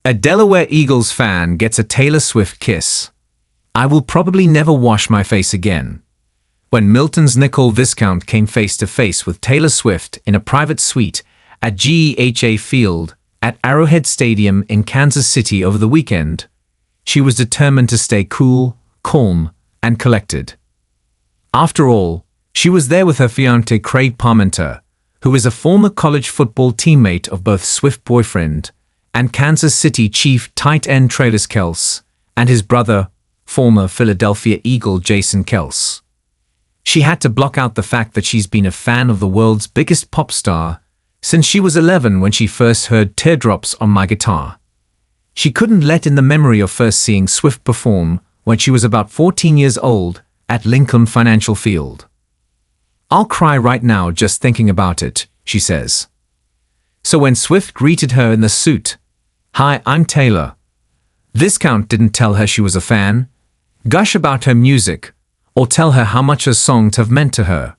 A Delaware Eagles fan gets a Taylor Swift kiss. I will probably never wash my face again. When Milton's Nicole Viscount came face to face with Taylor Swift in a private suite at GEHA Field at Arrowhead Stadium in Kansas City over the weekend, she was determined to stay cool, calm, and collected. After all, she was there with her fiance Craig Parmenter, who is a former college football teammate of both Swift boyfriend and Kansas City Chief tight end Travis Kelce, and his brother, former Philadelphia Eagle Jason Kelce. She had to block out the fact that she's been a fan of the world's biggest pop star since she was 11 when she first heard Teardrops on my guitar. She couldn't let in the memory of first seeing Swift perform when she was about 14 years old at Lincoln Financial Field. I'll cry right now just thinking about it, she says. So when Swift greeted her in the suit, "Hi, I'm Taylor," Viscount didn't tell her she was a fan, gush about her music, or tell her how much her songs have meant to her.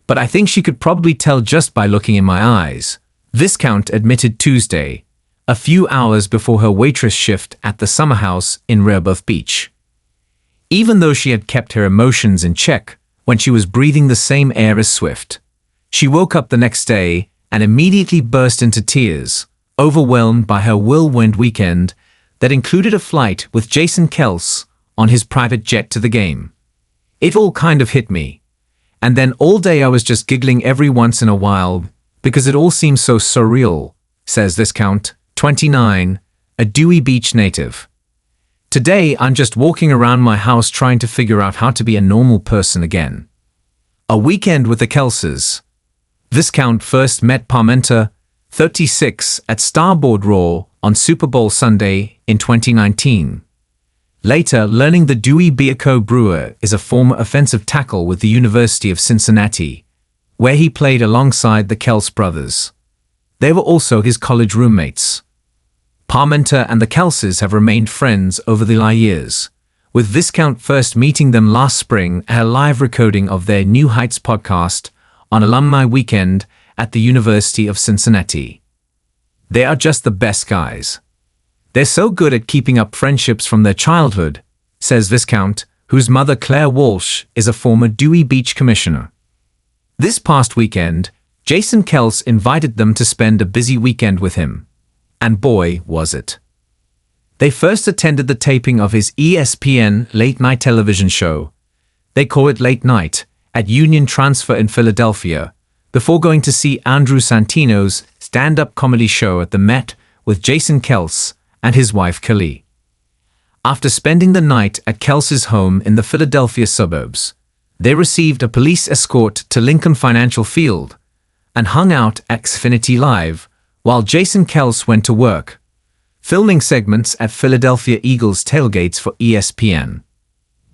But I think she could probably tell just by looking in my eyes, Viscount admitted Tuesday, a few hours before her waitress shift at the summer house in Rehoboth Beach. Even though she had kept her emotions in check when she was breathing the same air as Swift, she woke up the next day and immediately burst into tears, overwhelmed by her whirlwind weekend that included a flight with Jason Kelce on his private jet to the game. It all kind of hit me. And then all day I was just giggling every once in a while because it all seems so surreal, says Viscount, 29, a Dewey Beach native. Today I'm just walking around my house trying to figure out how to be a normal person again. A weekend with the Kelces. Viscount first met Parmenter, 36, at Starboard Raw on Super Bowl Sunday in 2019. Later, learning the Dewey Beerco Brewer is a former offensive tackle with the University of Cincinnati, where he played alongside the Kelce brothers. They were also his college roommates. Parmenter and the Kelces have remained friends over the years, with Viscount first meeting them last spring at a live recording of their New Heights podcast on Alumni Weekend at the University of Cincinnati. They are just the best guys. They're so good at keeping up friendships from their childhood, says Viscount, whose mother Claire Walsh is a former Dewey Beach commissioner. This past weekend, Jason Kelce invited them to spend a busy weekend with him. And boy, was it. They first attended the taping of his ESPN late-night television show, they call it Late Night, at Union Transfer in Philadelphia, before going to see Andrew Santino's stand-up comedy show at the Met with Jason Kelce and his wife Kelly. After spending the night at Kelce's home in the Philadelphia suburbs, they received a police escort to Lincoln Financial Field and hung out at Xfinity Live while Jason Kelce went to work, filming segments at Philadelphia Eagles tailgates for ESPN.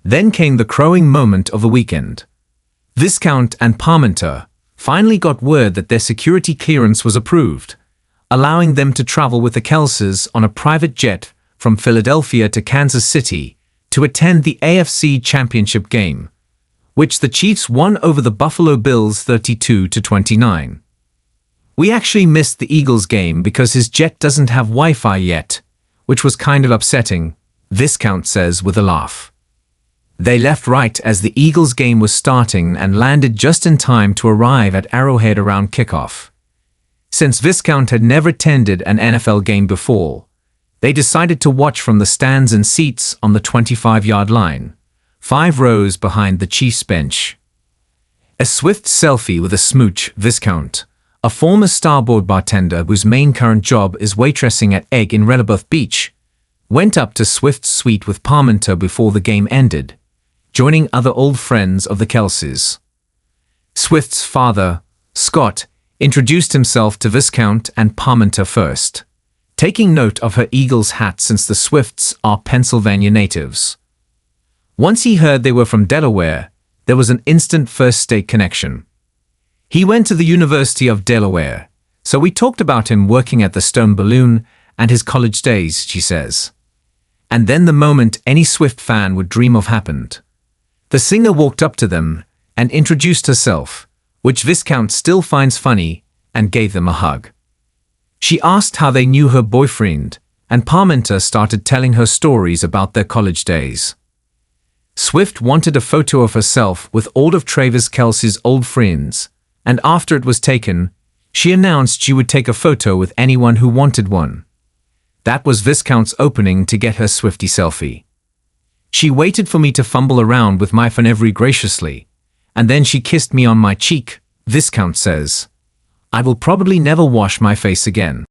Then came the crowing moment of the weekend. Viscount and Parmenter finally got word that their security clearance was approved, allowing them to travel with the Kelces on a private jet from Philadelphia to Kansas City to attend the AFC Championship game, which the Chiefs won over the Buffalo Bills 32-29. We actually missed the Eagles game because his jet doesn't have Wi-Fi yet, which was kind of upsetting, Viscount says with a laugh. They left right as the Eagles game was starting and landed just in time to arrive at Arrowhead around kickoff. Since Viscount had never attended an NFL game before, they decided to watch from the stands and seats on the 25-yard line, 5 rows behind the Chiefs bench. A swift selfie with a smooch, Viscount, a former Starboard bartender whose main current job is waitressing at Egg in Rehoboth Beach, went up to Swift's suite with Parmenter before the game ended, joining other old friends of the Kelces. Swift's father, Scott, introduced himself to Viscount and Parmenter first, taking note of her Eagles hat since the Swifts are Pennsylvania natives. Once he heard they were from Delaware, there was an instant first state connection. He went to the University of Delaware, so we talked about him working at the Stone Balloon and his college days, she says. And then the moment any Swift fan would dream of happened. The singer walked up to them and introduced herself, which Viscount still finds funny, and gave them a hug. She asked how they knew her boyfriend, and Parmenter started telling her stories about their college days. Swift wanted a photo of herself with all of Travis Kelce's old friends, and after it was taken, she announced she would take a photo with anyone who wanted one. That was Viscount's opening to get her Swiftie selfie. She waited for me to fumble around with my phone very graciously, and then she kissed me on my cheek, Viscount says. I will probably never wash my face again.